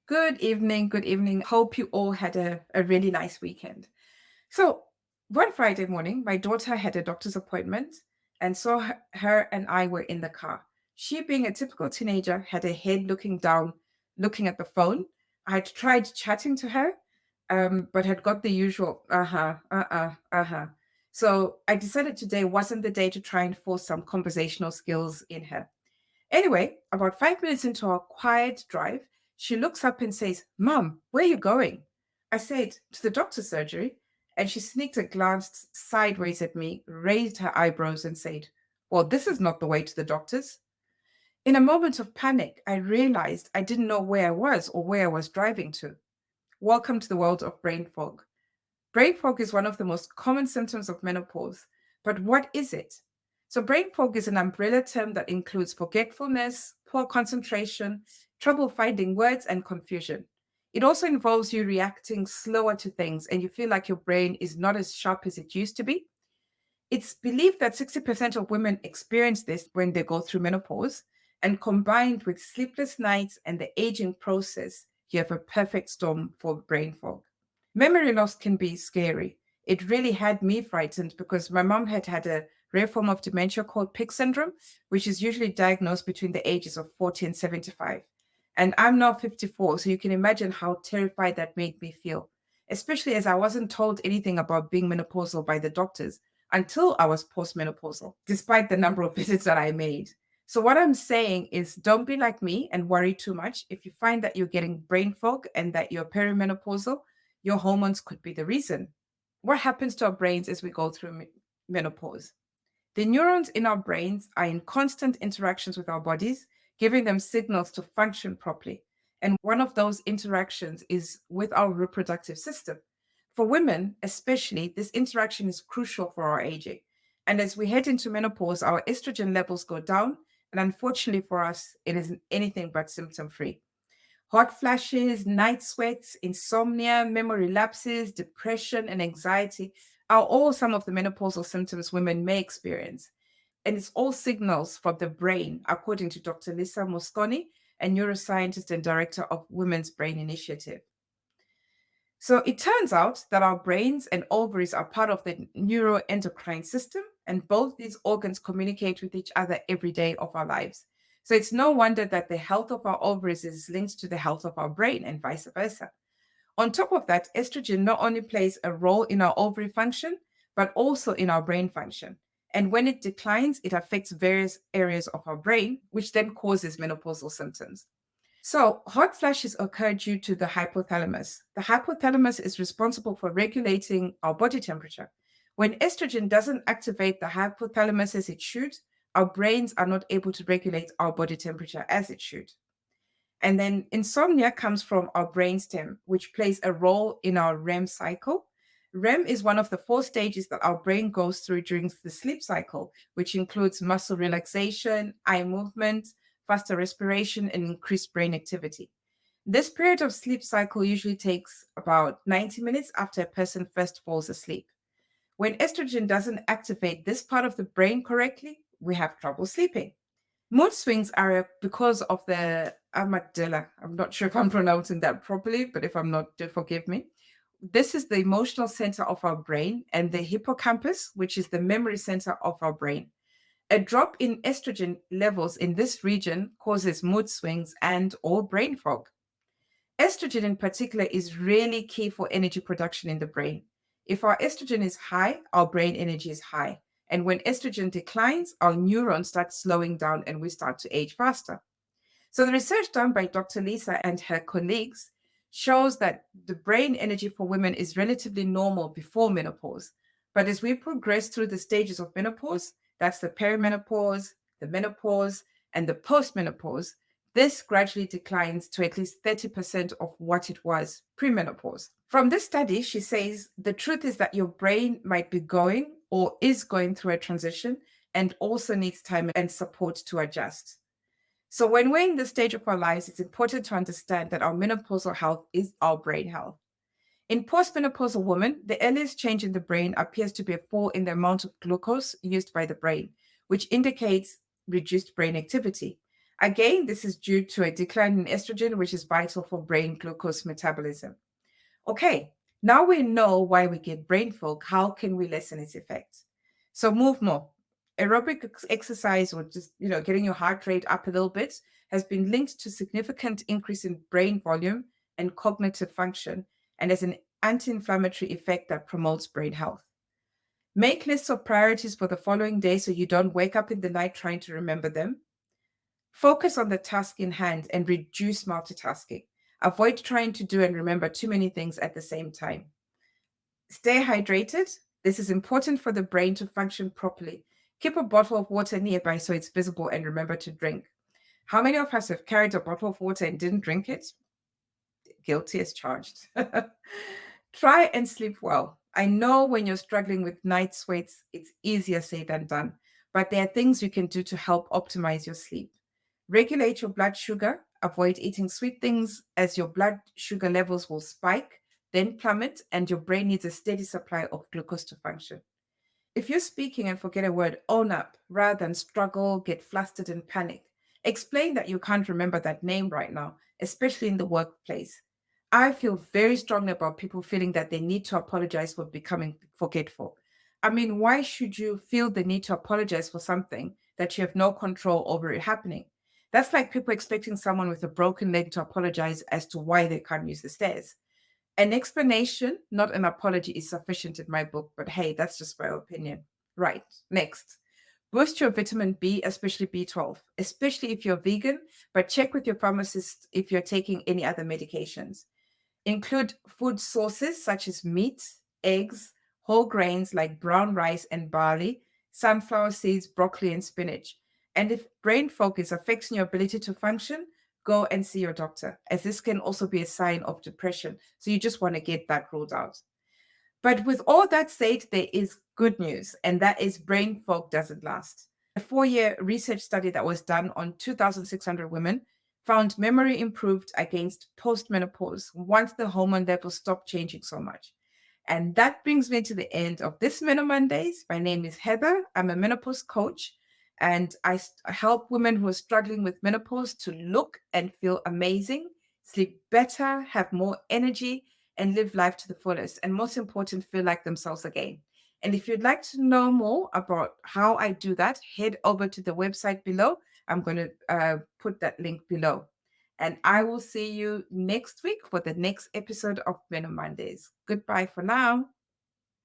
Good evening. Good evening. Hope you all had a really nice weekend. So, one Friday morning, my daughter had a doctor's appointment, and so her and I were in the car. She, being a typical teenager, had her head looking down, looking at the phone. I had tried chatting to her, but had got the usual So, I decided today wasn't the day to try and force some conversational skills in her. Anyway, about 5 minutes into our quiet drive, she looks up and says, Mom, where are you going? I said, To the doctor's surgery. And she sneaked a glance sideways at me, raised her eyebrows, and said, Well, this is not the way to the doctor's. In a moment of panic, I realized I didn't know where I was or where I was driving to. Welcome to the world of brain fog. Brain fog is one of the most common symptoms of menopause. But what is it? So, brain fog is an umbrella term that includes forgetfulness, poor concentration, trouble finding words, and confusion. It also involves you reacting slower to things and you feel like your brain is not as sharp as it used to be. It's believed that 60% of women experience this when they go through menopause, and combined with sleepless nights and the aging process, you have a perfect storm for brain fog. Memory loss can be scary. It really had me frightened because my mom had had a rare form of dementia called PIC syndrome, which is usually diagnosed between the ages of 40 and 75. And I'm now 54, so you can imagine how terrified that made me feel, especially as I wasn't told anything about being menopausal by the doctors until I was postmenopausal, despite the number of visits that I made. So, what I'm saying is don't be like me and worry too much. If you find that you're getting brain fog and that you're perimenopausal, your hormones could be the reason. What happens to our brains as we go through menopause? The neurons in our brains are in constant interactions with our bodies, giving them signals to function properly. And one of those interactions is with our reproductive system. For women, especially, this interaction is crucial for our aging. And as we head into menopause, our estrogen levels go down. And unfortunately for us, it isn't anything but symptom free. Hot flashes, night sweats, insomnia, memory lapses, depression, and anxiety are all some of the menopausal symptoms women may experience. And it's all signals from the brain, according to Dr. Lisa Mosconi, a neuroscientist and director of Women's Brain Initiative. So it turns out that our brains and ovaries are part of the neuroendocrine system, and both these organs communicate with each other every day of our lives. So it's no wonder that the health of our ovaries is linked to the health of our brain and vice versa. On top of that, estrogen not only plays a role in our ovary function, but also in our brain function. And when it declines, it affects various areas of our brain, which then causes menopausal symptoms. So, hot flashes occur due to the hypothalamus. The hypothalamus is responsible for regulating our body temperature. When estrogen doesn't activate the hypothalamus as it should, our brains are not able to regulate our body temperature as it should. And then insomnia comes from our brainstem, which plays a role in our REM cycle. REM is one of the 4 stages that our brain goes through during the sleep cycle, which includes muscle relaxation, eye movement, faster respiration, and increased brain activity. This period of sleep cycle usually takes about 90 minutes after a person first falls asleep. When estrogen doesn't activate this part of the brain correctly, we have trouble sleeping. Mood swings are because of the amygdala. I'm not sure if I'm pronouncing that properly, but if I'm not, do forgive me. This is the emotional center of our brain, and the hippocampus, which is the memory center of our brain. A drop in estrogen levels in this region causes mood swings and or brain fog. Estrogen in particular is really key for energy production in the brain. If our estrogen is high, our brain energy is high. And when estrogen declines, our neurons start slowing down and we start to age faster. So the research done by Dr. Lisa and her colleagues shows that the brain energy for women is relatively normal before menopause. But as we progress through the stages of menopause, that's the perimenopause, the menopause, and the postmenopause, this gradually declines to at least 30% of what it was premenopause. From this study, she says the truth is that your brain might be going or is going through a transition and also needs time and support to adjust. So, when we're in this stage of our lives, it's important to understand that our menopausal health is our brain health. In postmenopausal women, the earliest change in the brain appears to be a fall in the amount of glucose used by the brain, which indicates reduced brain activity. Again, this is due to a decline in estrogen, which is vital for brain glucose metabolism. Okay, now we know why we get brain fog. How can we lessen its effects? So move more. Aerobic exercise, or just getting your heart rate up a little bit, has been linked to significant increase in brain volume and cognitive function, and has an anti-inflammatory effect that promotes brain health. Make lists of priorities for the following day so you don't wake up in the night trying to remember them. Focus on the task in hand and reduce multitasking. Avoid trying to do and remember too many things at the same time. Stay hydrated. This is important for the brain to function properly. Keep a bottle of water nearby so it's visible, and remember to drink. How many of us have carried a bottle of water and didn't drink it? Guilty as charged. Try and sleep well. I know when you're struggling with night sweats, it's easier said than done, but there are things you can do to help optimize your sleep. Regulate your blood sugar. Avoid eating sweet things, as your blood sugar levels will spike, then plummet, and your brain needs a steady supply of glucose to function. If you're speaking and forget a word, own up rather than struggle, get flustered, and panic. Explain that you can't remember that name right now, especially in the workplace. I feel very strongly about people feeling that they need to apologize for becoming forgetful. I mean, why should you feel the need to apologize for something that you have no control over it happening? That's like people expecting someone with a broken leg to apologize as to why they can't use the stairs. An explanation, not an apology, is sufficient in my book, but hey, that's just my opinion. Right, next. Boost your vitamin B, especially B12, especially if you're vegan, but check with your pharmacist if you're taking any other medications. Include food sources such as meat, eggs, whole grains like brown rice and barley, sunflower seeds, broccoli, and spinach. And if brain fog is affecting your ability to function, go and see your doctor, as this can also be a sign of depression. So you just want to get that ruled out. But with all that said, there is good news, and that is brain fog doesn't last. A 4-year research study that was done on 2,600 women found memory improved against postmenopause once the hormone levels stopped changing so much. And that brings me to the end of this Meno Mondays. My name is Heather. I'm a menopause coach, and I help women who are struggling with menopause to look and feel amazing, sleep better, have more energy, and live life to the fullest. And most important, feel like themselves again. And if you'd like to know more about how I do that, head over to the website below. I'm going to put that link below. And I will see you next week for the next episode of Meno Mondays. Goodbye for now.